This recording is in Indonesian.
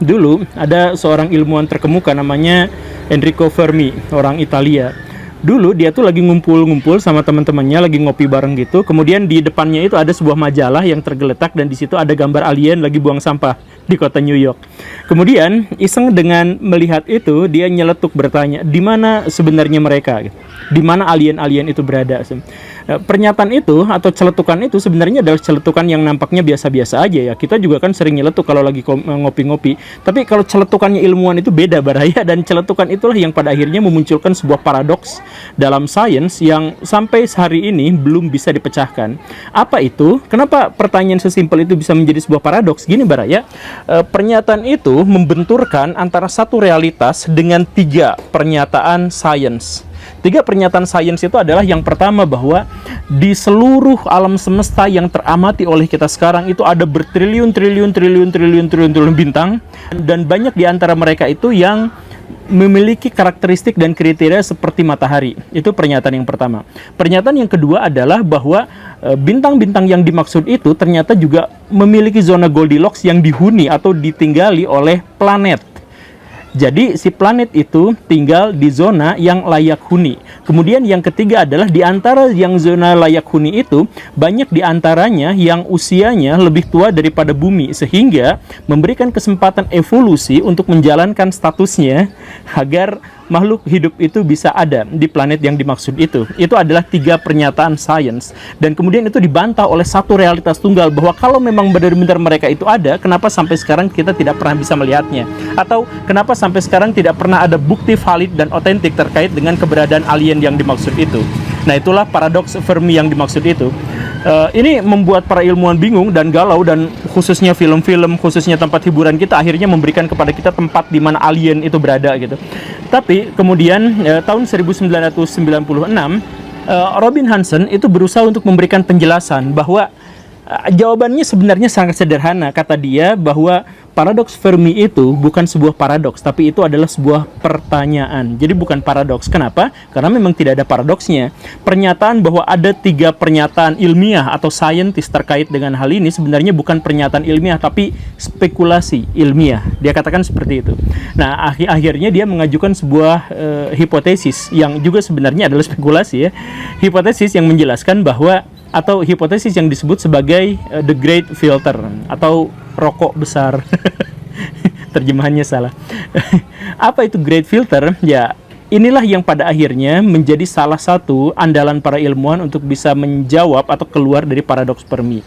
dulu ada seorang ilmuwan terkemuka namanya Enrico Fermi, orang Italia. Dulu dia tuh lagi ngumpul-ngumpul sama teman-temannya, lagi ngopi bareng gitu. Kemudian di depannya itu ada sebuah majalah yang tergeletak dan di situ ada gambar alien lagi buang sampah di kota New York. Kemudian iseng dengan melihat itu, dia nyeletuk bertanya, di mana sebenarnya mereka? Di mana alien-alien itu berada? Pernyataan itu atau celetukan itu sebenarnya adalah celetukan yang nampaknya biasa-biasa aja ya. Kita juga kan sering nyeletuk kalau lagi ngopi-ngopi. Tapi kalau celetukannya ilmuwan itu beda Baraya, dan celetukan itulah yang pada akhirnya memunculkan sebuah paradoks dalam sains yang sampai hari ini belum bisa dipecahkan. Apa itu? Kenapa pertanyaan sesimpel itu bisa menjadi sebuah paradoks? Gini Baraya, pernyataan itu membenturkan antara satu realitas dengan tiga pernyataan sains. Tiga pernyataan sains itu adalah yang pertama, bahwa di seluruh alam semesta yang teramati oleh kita sekarang itu ada bertriliun-triliun bintang, dan banyak di antara mereka itu yang memiliki karakteristik dan kriteria seperti matahari. Itu pernyataan yang pertama. Pernyataan yang kedua adalah bahwa bintang-bintang yang dimaksud itu ternyata juga memiliki zona Goldilocks yang dihuni atau ditinggali oleh planet. Jadi si planet itu tinggal di zona yang layak huni. Kemudian yang ketiga adalah di antara yang zona layak huni itu, banyak di antaranya yang usianya lebih tua daripada bumi, sehingga memberikan kesempatan evolusi untuk menjalankan statusnya agar makhluk hidup itu bisa ada di planet yang dimaksud itu. Itu adalah tiga pernyataan sains. Dan kemudian itu dibantah oleh satu realitas tunggal, bahwa kalau memang benar-benar mereka itu ada, kenapa sampai sekarang kita tidak pernah bisa melihatnya? Atau kenapa sampai sekarang tidak pernah ada bukti valid dan otentik terkait dengan keberadaan alien yang dimaksud itu? Nah, itulah paradoks Fermi yang dimaksud itu. Ini membuat para ilmuwan bingung dan galau, dan khususnya film-film, khususnya tempat hiburan kita akhirnya memberikan kepada kita tempat di mana alien itu berada gitu. Tapi kemudian tahun 1996 Robin Hanson itu berusaha untuk memberikan penjelasan bahwa jawabannya sebenarnya sangat sederhana. Kata dia bahwa paradoks Fermi itu bukan sebuah paradoks, tapi itu adalah sebuah pertanyaan. Jadi bukan paradoks. Kenapa? Karena memang tidak ada paradoksnya. Pernyataan bahwa ada tiga pernyataan ilmiah atau saintis terkait dengan hal ini sebenarnya bukan pernyataan ilmiah, tapi spekulasi ilmiah. Dia katakan seperti itu. Nah, akhirnya dia mengajukan sebuah hipotesis yang juga sebenarnya adalah spekulasi ya. Hipotesis yang menjelaskan bahwa, atau hipotesis yang disebut sebagai the great filter atau rokok besar. Terjemahannya salah. Apa itu great filter? Ya, inilah yang pada akhirnya menjadi salah satu andalan para ilmuwan untuk bisa menjawab atau keluar dari paradoks Fermi.